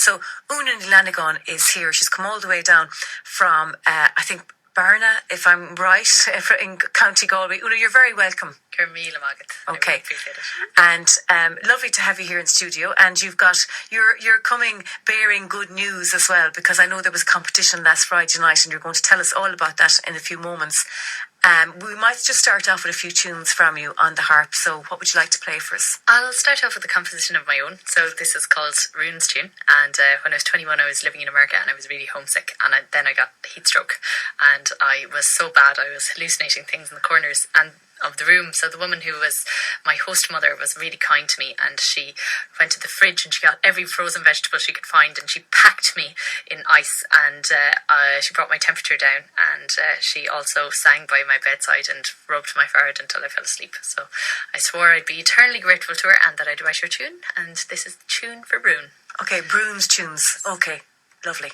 So Una Lanigan is here. She's come all the way down from, I think, Barna, if I'm right, in County Galway. Una, you're very welcome. Okay. I appreciate it. And lovely to have you here in studio. And you're coming bearing good news as well, because I know there was a competition last Friday night and you're going to tell us all about that in a few moments. We might just start off with a few tunes from you on the harp. So what would you like to play for us? I'll start off with a composition of my own. So this is called Rune's Tune. And when I was 21, I was living in America and I was really homesick. And then I got heat stroke. And I was so bad, I was hallucinating things in the corners of the room. So the woman who was my host mother was really kind to me, and she went to the fridge and she got every frozen vegetable she could find and she packed me in ice, and she brought my temperature down, and she also sang by my bedside and rubbed my forehead until I fell asleep. So I swore I'd be eternally grateful to her and that I'd write her tune, and this is the tune for Brune. Okay, Brune's tunes. Okay, lovely.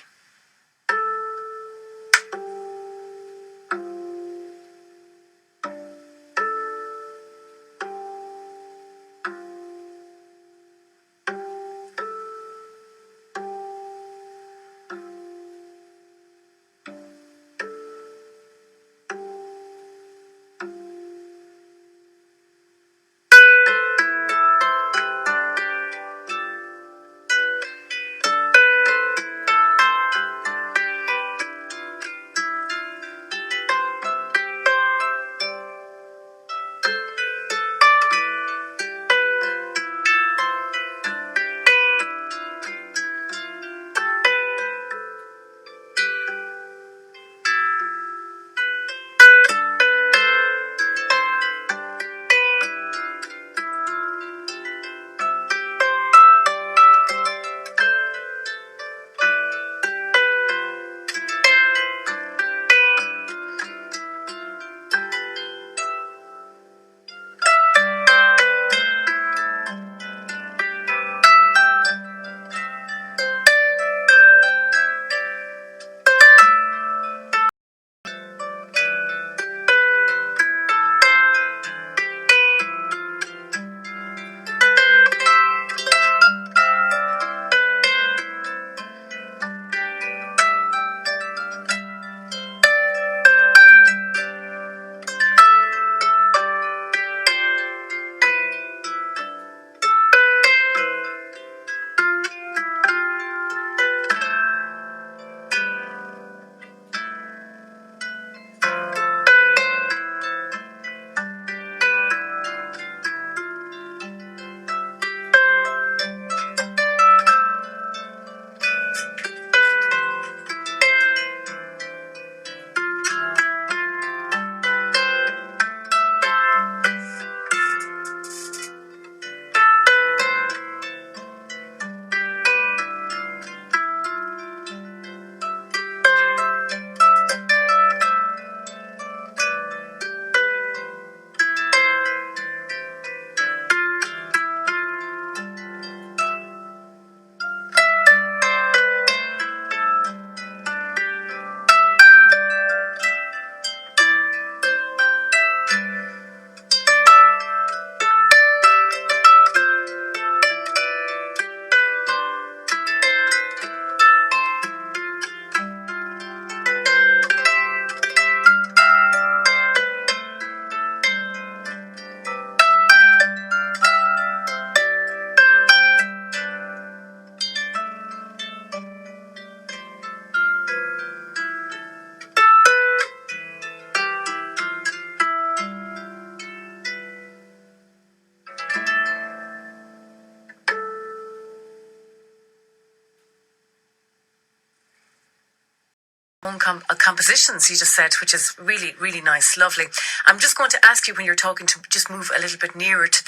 Compositions you just said, which is really, really nice, lovely. I'm just going to ask you, when you're talking, to just move a little bit nearer to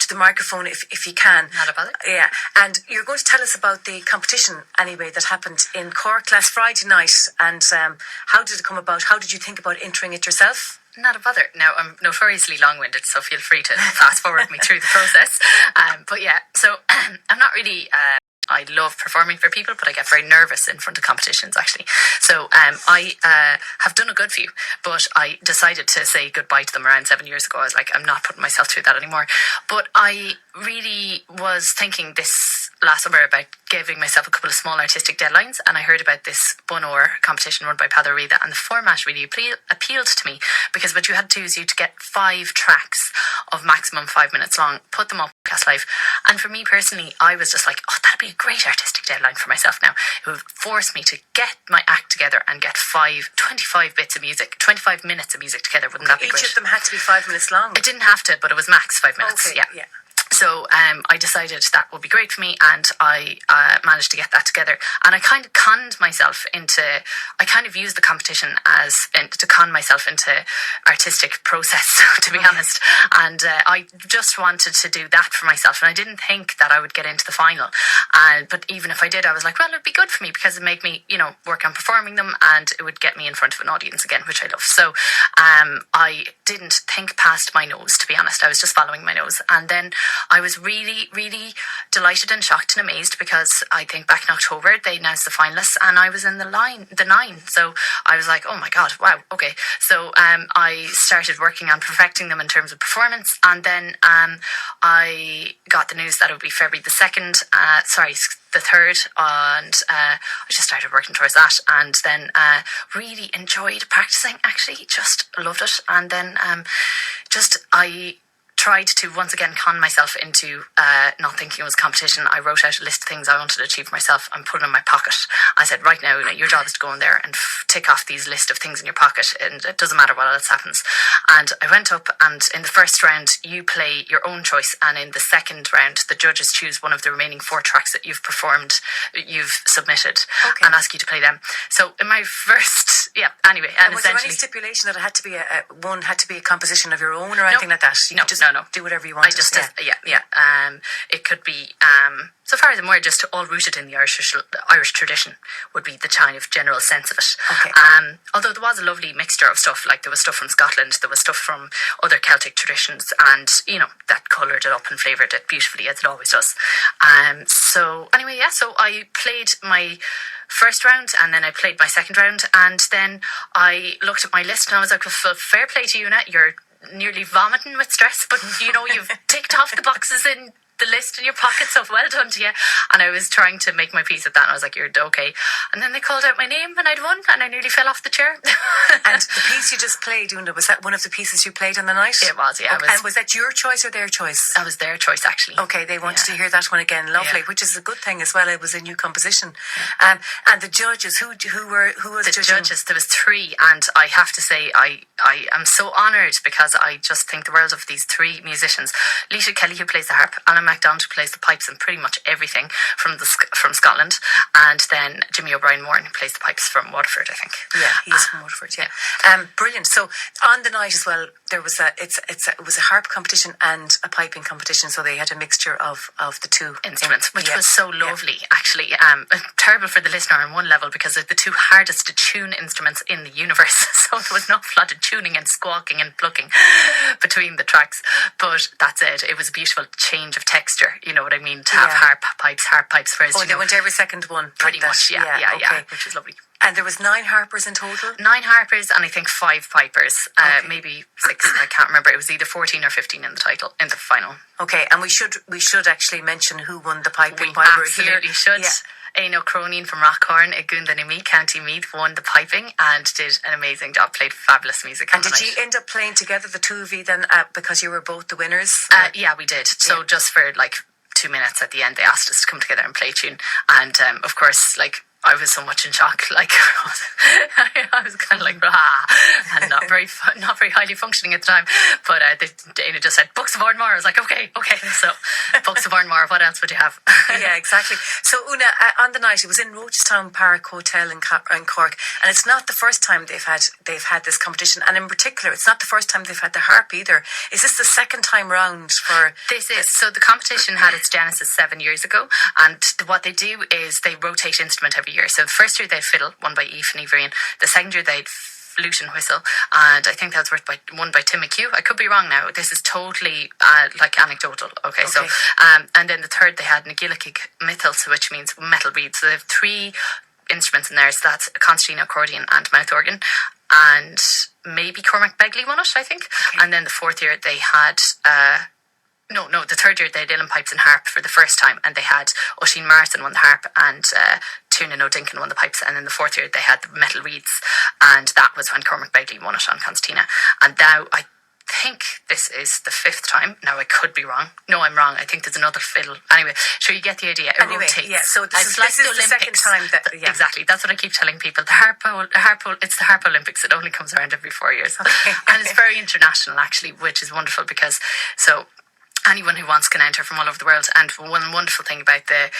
the microphone if you can. Not about it. Yeah, and you're going to tell us about the competition anyway that happened in Cork last Friday night, and how did it come about? How did you think about entering it yourself? Not a bother. Now, I'm notoriously long-winded, so feel free to fast forward me through the process. But yeah, so I'm not really... I love performing for people, but I get very nervous in front of competitions, actually. So I have done a good few, but I decided to say goodbye to them around 7 years ago. I was like, I'm not putting myself through that anymore. But I really was thinking this last summer about giving myself a couple of small artistic deadlines, and I heard about this Bunor competition run by Padre Rida, and the format really appealed to me, because what you had to do is you had to get 5 tracks of maximum 5 minutes long, put them up podcast live. And for me personally, I was just like, oh, that'd be a great artistic deadline for myself now. It would force me to get my act together and get 25 bits of music, 25 minutes of music together. Wouldn't that be great? Each of them had to be 5 minutes long. It didn't have to, but it was max 5 minutes. Okay, yeah. So I decided that would be great for me, and I managed to get that together. And I kind of conned myself into, I kind of used the competition to con myself into artistic process, to be honest. And I just wanted to do that for myself, and I didn't think that I would get into the final. But even if I did, I was like, well, it'd be good for me, because it'd make me, work on performing them, and it would get me in front of an audience again, which I love. So I didn't think past my nose, to be honest. I was just following my nose. And then I was really, really delighted and shocked and amazed, because I think back in October they announced the finalists, and I was in the 9. So I was like, oh my God, wow, okay. So I started working on perfecting them in terms of performance, and then I got the news that it would be February the 2nd, the 3rd, and I just started working towards that, and then really enjoyed practicing, actually, just loved it. And then I tried to once again con myself into not thinking it was competition. I wrote out a list of things I wanted to achieve for myself and put them in my pocket. I said, right now, your job is to go in there and tick off these list of things in your pocket, and it doesn't matter what else happens. And I went up, and in the first round you play your own choice, and in the second round the judges choose one of the remaining 4 tracks that you've submitted, and ask you to play them. So in my first, anyway, and was there any stipulation that it had to be one had to be a composition of your own or anything like that? No. Do whatever you want. It could be, so far as I'm aware, just all rooted in the Irish tradition would be the kind of general sense of it. Okay. Although there was a lovely mixture of stuff, like there was stuff from Scotland, there was stuff from other Celtic traditions, and that coloured it up and flavoured it beautifully, as it always does. So anyway, so I played my first round, and then I played my second round, and then I looked at my list and I was like, well, fair play to you, Una, you're nearly vomiting with stress, but you've ticked off the boxes in the list in your pocket, so well done to you. And I was trying to make my peace with that, and I was like, you're okay. And then they called out my name, and I'd won, and I nearly fell off the chair. And the piece you just played, Una, was that one of the pieces you played on the night? It was, yeah. Okay. And was that your choice or their choice? That was their choice, actually. Okay, they wanted to hear that one again. Lovely, which is a good thing as well. It was a new composition. And the judges, who was the judges? There was 3, and I have to say I am so honoured, because I just think the world of these 3 musicians. Lisa Kelly, who plays the harp, Alan MacDonald, who plays the pipes and pretty much everything from Scotland, and then Jimmy O'Brien Moore, who plays the pipes from Waterford, I think. Yeah, he's from Waterford. Yeah. Brilliant. So on the night as well, there was it was a harp competition and a piping competition. So they had a mixture of the 2 instruments, which was so lovely. Actually, terrible for the listener on one level, because they're the 2 hardest to tune instruments in the universe. So there was not a lot of tuning and squawking and plucking between the tracks. But that's it. It was a beautiful change of texture. You know what I mean? To have harp pipes. Whereas, they went every second one. Pretty like much, yeah, which is lovely. And there was 9 harpers in total? 9 harpers, and I think 5 pipers. Maybe 6, I can't remember. It was either 14 or 15 in the final. Okay, and we should actually mention who won the piping. We absolutely should. Yeah. Éanna Cronin from Rockhorn, Gundannimi, County Meath, won the piping and did an amazing job, played fabulous music. And did you end up playing together, the 2 of you, then, because you were both the winners? Yeah, we did. So just for 2 minutes at the end, they asked us to come together and play a tune. And of course, I was so much in shock. I was kind of and not very highly functioning at the time. But Dana just said, "Books of Ardmore." I was like, okay. So, Books of Ardmore. What else would you have? Yeah, exactly. So, Una, on the night, it was in Rochestown Park Hotel in Cork, and it's not the first time they've had this competition, and in particular, it's not the first time they've had the harp either. Is this the second time round for? This is. So the competition had its genesis 7 years ago, and what they do is they rotate instrument every year. So the first year they had fiddle, won by Aoife Ní Bhríon. The second year they had flute and whistle, and I think that was won by Tim McHugh. I could be wrong now. This is totally anecdotal. Okay. So and then the third they had Nagilakig Mithil, which means metal reeds. So they have 3 instruments in there. So that's a concertina, accordion, and mouth organ. And maybe Cormac Begley won it, I think. Okay. And then the fourth year they had No, the third year they had uilleann pipes and harp for the first time, and they had Oisin Martin won the harp and Tiernan O'Dinkin won the pipes, and in the fourth year they had the metal reeds, and that was when Cormac Begley won it on concertina. And now I think this is the fifth time. Now I could be wrong. No, I'm wrong. I think there's another fiddle. Anyway, sure, you get the idea. It rotates. Yeah, so this is the second time that exactly. That's what I keep telling people. It's the Harp Olympics. It only comes around every 4 years, okay. And it's very international actually, which is wonderful because anyone who wants can enter from all over the world. And one wonderful thing about the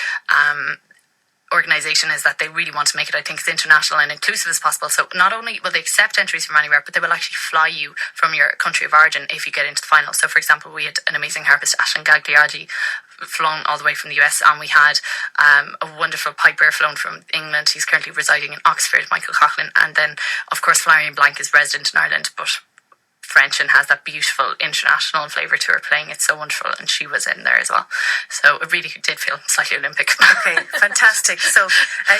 organisation is that they really want to make it, I think, as international and inclusive as possible. So not only will they accept entries from anywhere, but they will actually fly you from your country of origin if you get into the final. So for example, we had an amazing harpist, Aisling Gagliardi, flown all the way from the US, and we had a wonderful piper flown from England. He's currently residing in Oxford, Michael Coughlin. And then of course Florian Blanc is resident in Ireland, but French and has that beautiful international flavour to her playing. It's so wonderful, and she was in there as well. So it really did feel slightly Olympic. Okay, fantastic. So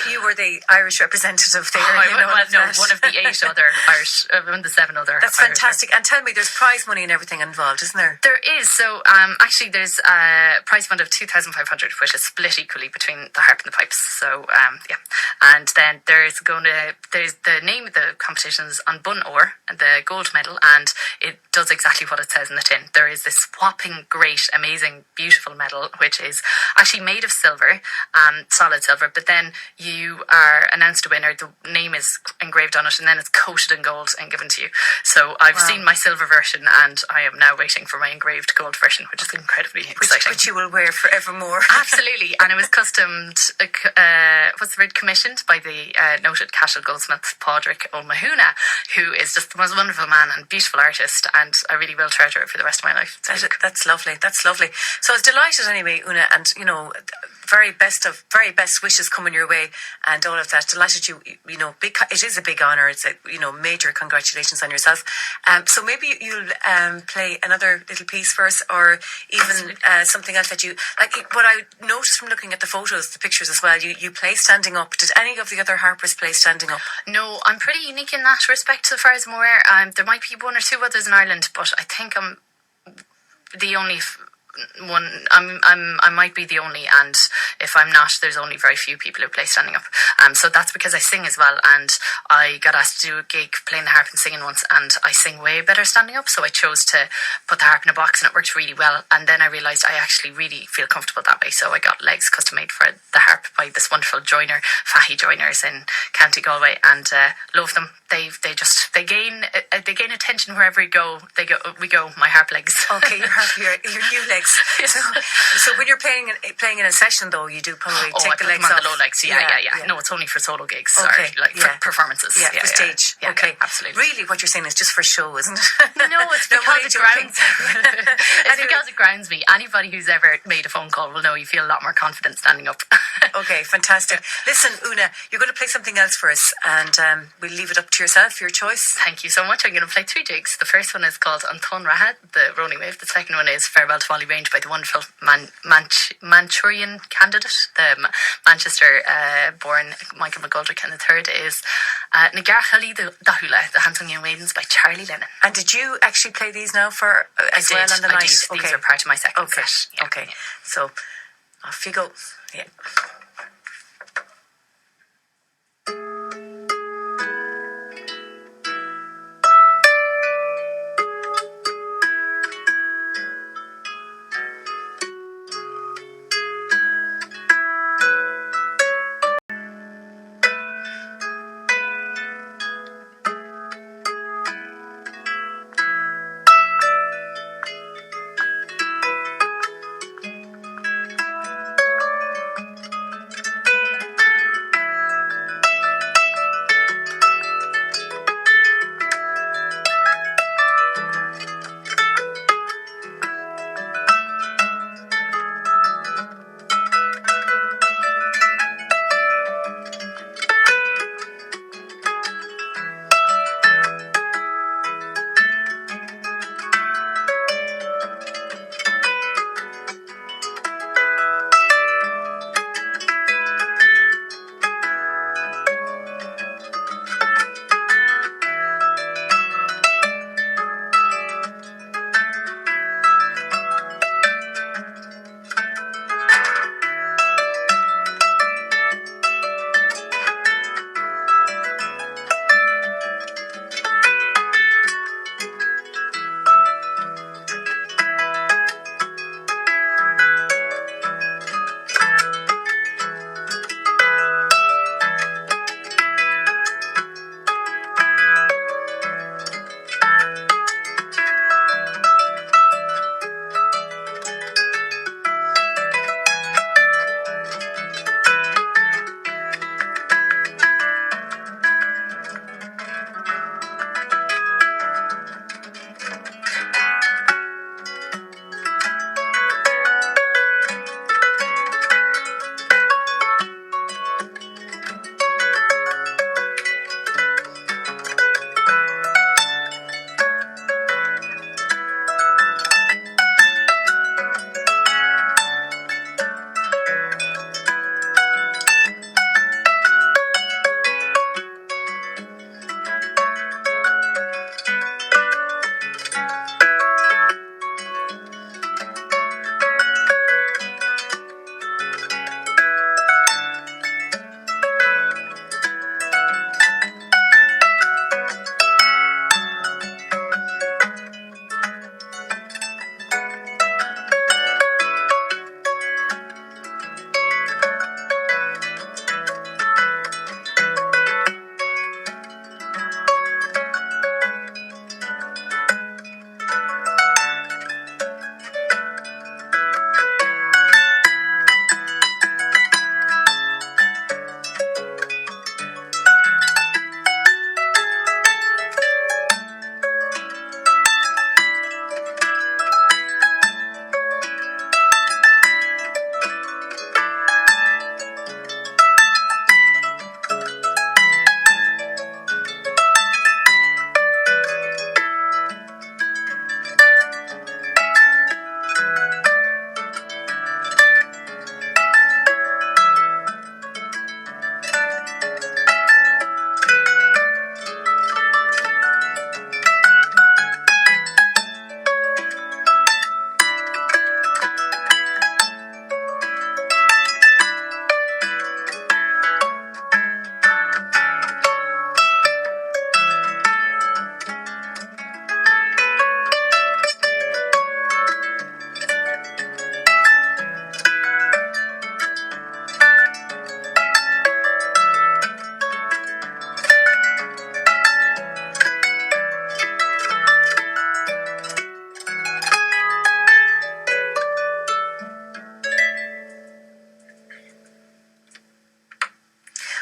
you were the Irish representative there. One of the 8 other Irish, one of the 7 other. That's Irish fantastic. And tell me, there's prize money and everything involved, isn't there? There is. So actually, there's a prize fund of 2,500, which is split equally between the harp and the pipes. So and then there's the name of the competitions on bun ore, the gold medal, and it does exactly what it says in the tin. There is this whopping, great, amazing, beautiful medal, which is actually made of silver, solid silver, but then you are announced a winner, the name is engraved on it, and then it's coated in gold and given to you. So I've seen my silver version, and I am now waiting for my engraved gold version, which is incredibly exciting. Which you will wear forevermore. Absolutely. And it was commissioned by the noted Cashel goldsmith, Padraig O'Mahuna, who is just the most wonderful man and beautiful artist, and I really will treasure it for the rest of my life. That's lovely. That's lovely. So I was delighted anyway, Una, and very best wishes coming your way and all of that. Delighted it is a big honour. It's a major congratulations on yourself. So maybe you'll play another little piece for us, or even something else that you like. What I noticed from looking at the photos, the pictures as well, you play standing up. Did any of the other harpers play standing up? No, I'm pretty unique in that respect so far as I'm aware. There might be 1 or 2 others in Ireland, but I think I'm the only one. I might be the only, and if I'm not, there's only very few people who play standing up. So that's because I sing as well, and I got asked to do a gig playing the harp and singing once, and I sing way better standing up, so I chose to put the harp in a box, and it worked really well. And then I realised I actually really feel comfortable that way, so I got legs custom made for the harp by this wonderful joiner, Fahy Joiners in County Galway, and love them. They gain attention wherever we go. We go. My harp legs. Okay, your new legs. So when you're playing in a session, though, you do probably take the legs off. The low legs. Yeah. No, it's only for solo gigs. Okay, for performances. Yeah, for stage. Yeah, okay, absolutely. Really, what you're saying is just for show, isn't it? No, it's because it grounds. Because it grounds me. Anybody who's ever made a phone call will know you feel a lot more confident standing up. Okay, fantastic. Listen, Una, you're going to play something else for us, and we'll leave it up to yourself, your choice. Thank you so much. I'm going to play 2 jigs. The first one is called Anton Rahad, the Rolling Wave. The second one is Farewell to Wally Range by the wonderful Manchurian candidate, the Manchester-born Michael McGoldrick. And the third is Nagar Ali Dahula, the Hansung Young Maidens by Charlie Lennon. And did you actually play these now as well on the night? Okay. These are part of my second set. Yeah. Okay, so off you go. Yeah.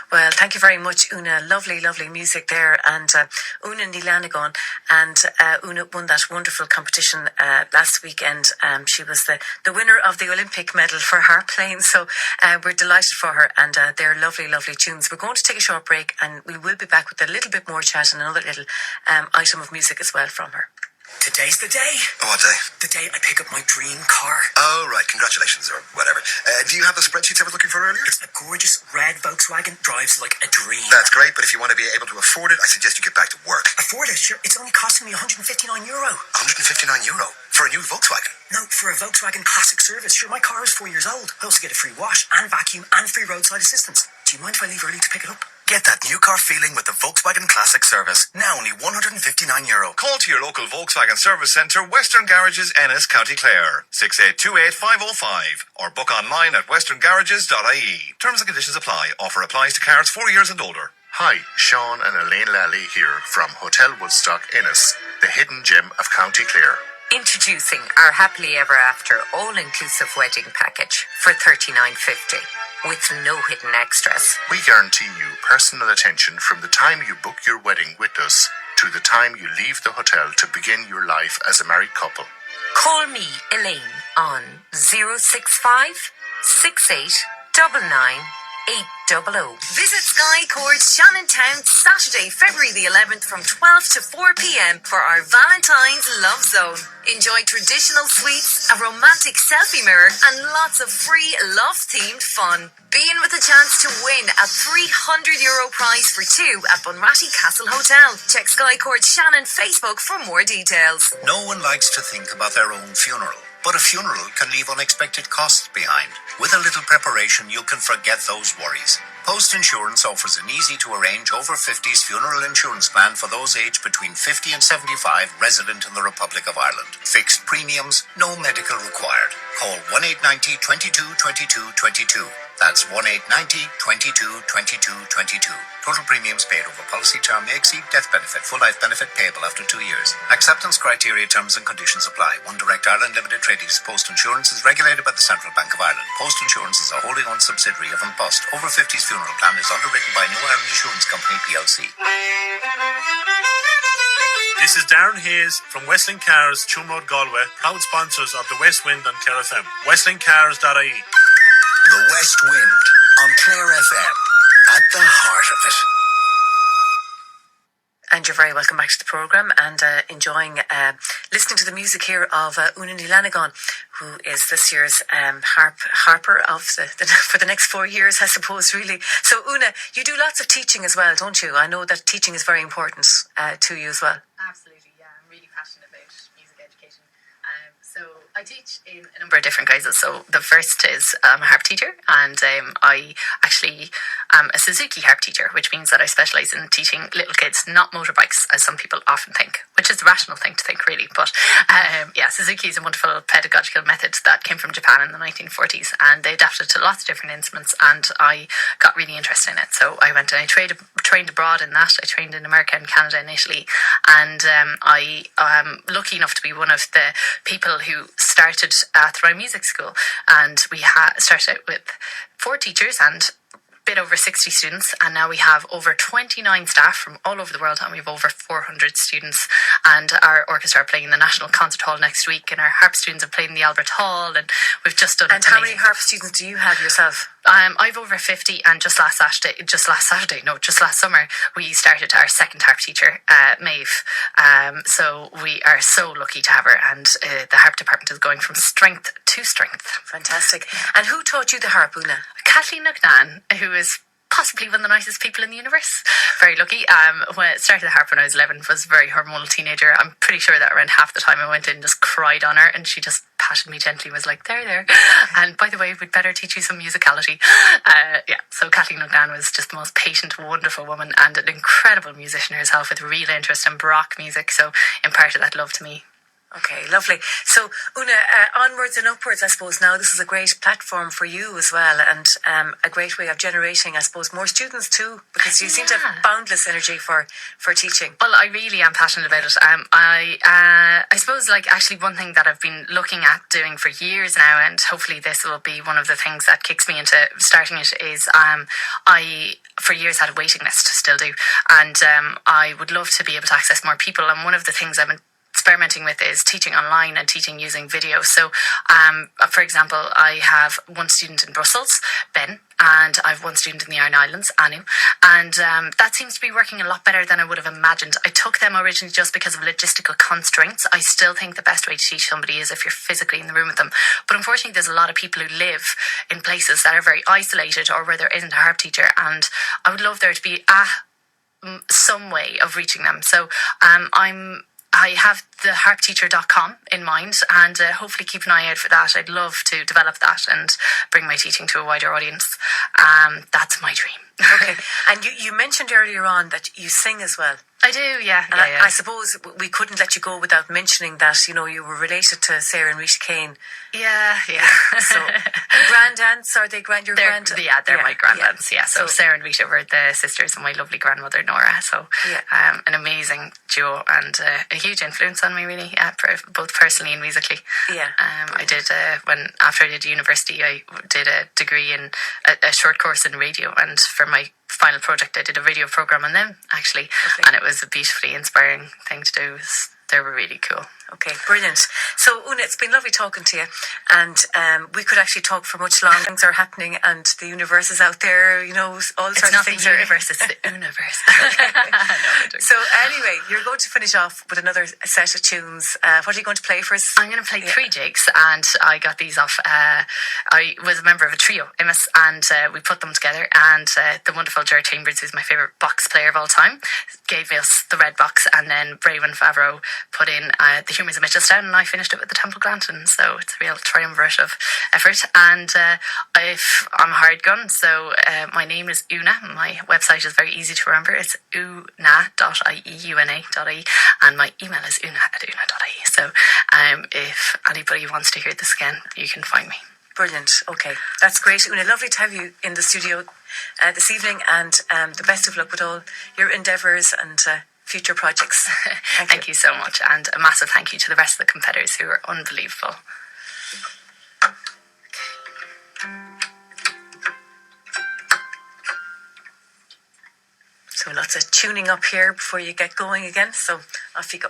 Well, thank you very much, Una. Lovely, lovely music there. And Una Nílanagon. And Una won that wonderful competition last weekend. She was the winner of the Olympic medal for harp playing. So we're delighted for her. And they're lovely, lovely tunes. We're going to take a short break and we will be back with a little bit more chat and another little item of music as well from her. Today's the day. What day? The day I pick up my dream car. Oh, right. Congratulations, or whatever. Do you have the spreadsheets I was looking for earlier? It's a gorgeous red Volkswagen. Drives like a dream. That's great, but if you want to be able to afford it, I suggest you get back to work. Afford it? Sure. It's only costing me €159. €159? For a new Volkswagen? No, for a Volkswagen Classic service. Sure, my car is 4 years old. I also get a free wash and vacuum and free roadside assistance. Do you mind if I leave early to pick it up? Get that new car feeling with the Volkswagen Classic service. Now only €159. Call to your local Volkswagen service centre, Western Garages, Ennis, County Clare, 6828 505, or book online at westerngarages.ie. Terms and conditions apply. Offer applies to cars 4 years and older. Hi, Sean and Elaine Lally here from Hotel Woodstock, Ennis, the hidden gem of County Clare. Introducing our Happily Ever After all-inclusive wedding package for $39.50 with no hidden extras. We guarantee you personal attention from the time you book your wedding with us to the time you leave the hotel to begin your life as a married couple. Call me, Elaine, on 065 6899 800. Visit Sky Court Shannontown Saturday, February the 11th from 12 to 4 p.m. for our Valentine's Love Zone. Enjoy traditional sweets, a romantic selfie mirror, and lots of free love-themed fun. Be in with a chance to win a €300 prize for two at Bunratty Castle Hotel. Check Sky Court Shannon Facebook for more details. No one likes to think about their own funeral, but a funeral can leave unexpected costs behind. With a little preparation, you can forget those worries. Post Insurance offers an easy-to-arrange over-50s funeral insurance plan for those aged between 50 and 75 resident in the Republic of Ireland. Fixed premiums, no medical required. Call 1-890 22 22 22. That's 1-890 22 22 22. Total premiums paid over policy term may exceed death benefit. Full life benefit payable after 2 years. Acceptance criteria, terms and conditions apply. One Direct Ireland Limited Trading Post Insurance is regulated by the Central Bank of Ireland. Post Insurance is a wholly owned subsidiary of Post. Over 50s funeral plan is underwritten by New Ireland Insurance Company plc. This is Darren Hayes from Westling Cars, Tuam Road, Galway, proud sponsors of the West Wind on Clare FM. WestlingCars.ie. The West Wind on Clare FM. At the heart of it. And you're very welcome back to the programme and enjoying listening to the music here of Una Nílanagon, who is this year's harper of for the next 4 years, I suppose, really. So, Una, you do lots of teaching as well, don't you? I know that teaching is very important to you as well. Absolutely, yeah. I'm really passionate about music education. So I teach in a number of different guises. So the first is I'm a harp teacher, and I actually am a Suzuki harp teacher, which means that I specialise in teaching little kids, not motorbikes, as some people often think, which is the rational thing to think, really. But yeah, Suzuki is a wonderful pedagogical method that came from Japan in the 1940s, and they adapted to lots of different instruments, and I got really interested in it. So I went and I trained abroad in that. I trained in America and Canada and Italy, and I am lucky enough to be one of the people who started Thrive Music School, and we started out with 4 teachers and bit over 60 students, and now we have over 29 staff from all over the world, and we have over 400 students, and our orchestra are playing in the National Concert Hall next week, and our harp students are playing in the Albert Hall, and we've just done And how many harp students do you have yourself? I've over 50, and just last summer, we started our second harp teacher, Maeve. So we are so lucky to have her, and the harp department is going from strength to strength. Fantastic. And who taught you the harp, Una? Kathleen Nugnan, who is possibly one of the nicest people in the universe. Very lucky. When I started the harp when I was 11, was a very hormonal teenager. I'm pretty sure that around half the time I went in and just cried on her, and she just patted me gently and was like, there. And by the way, we'd better teach you some musicality. Yeah, so Kathleen Nugnan was just the most patient, wonderful woman, and an incredible musician herself with real interest in Baroque music. So imparted that love to me. Okay, lovely. So, Una, onwards and upwards, I suppose now this is a great platform for you as well, and a great way of generating, I suppose, more students too, because you seem to have boundless energy for teaching. Well, I really am passionate about it. I suppose, like, actually one thing that I've been looking at doing for years now, and hopefully this will be one of the things that kicks me into starting it, is I for years had a waiting list, still do, and I would love to be able to access more people. And one of the things I've been experimenting with is teaching online and teaching using video. So, for example, I have one student in Brussels, Ben, and I have one student in the Iron Islands, Anu, and that seems to be working a lot better than I would have imagined. I took them originally just because of logistical constraints. I still think the best way to teach somebody is if you're physically in the room with them. But unfortunately, there's a lot of people who live in places that are very isolated or where there isn't a harp teacher, and I would love there to be some way of reaching them. So I have the harpteacher.com in mind, and hopefully keep an eye out for that. I'd love to develop that and bring my teaching to a wider audience. That's my dream. Okay. And you mentioned earlier on that you sing as well. I do, yeah. And I suppose we couldn't let you go without mentioning that, you know, you were related to Sarah and Rita Kane. Yeah. So, grandaunts, are they they're my grandaunts, yeah. So Sarah and Rita were the sisters of my lovely grandmother, Nora. So, an amazing duo and a huge influence on me, really, both personally and musically. Yeah. I did, after I did university, I did a degree in a short course in radio, and for my final project I did a radio program on them, actually. Okay. And it was a beautifully inspiring thing to do. They were really cool. Okay, brilliant. So, Una, it's been lovely talking to you, and we could actually talk for much longer. Things are happening, and the universe is out there, you know, all sorts of things. It's not the universe, it's the universe. So, anyway, you're going to finish off with another set of tunes. What are you going to play for us? I'm going to play 3 jigs, and I got these off. I was a member of a trio, Imus, and we put them together, and the wonderful Ger Chambers, who's my favourite box player of all time, gave us the red box, and then Braven Favreau put in the Humours of Mitchelstown, and I finished it with the Temple Glanton. So it's a real triumvirate of effort. And I'm a hired gun, so my name is Una. My website is very easy to remember. It's una.ie, and my email is una@una.ie. So if anybody wants to hear this again, you can find me. Brilliant. Okay, that's great, Una. Lovely to have you in the studio this evening, and the best of luck with all your endeavours and future projects. Thank you so much, and a massive thank you to the rest of the competitors who are unbelievable. So lots of tuning up here before you get going again, so off you go.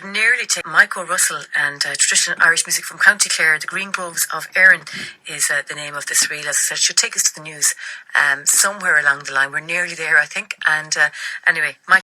should nearly take Michael Russell and traditional Irish music from County Clare. The Green Groves of Erin is the name of this reel. As I said, it should take us to the news somewhere along the line. We're nearly there, I think. And anyway, Michael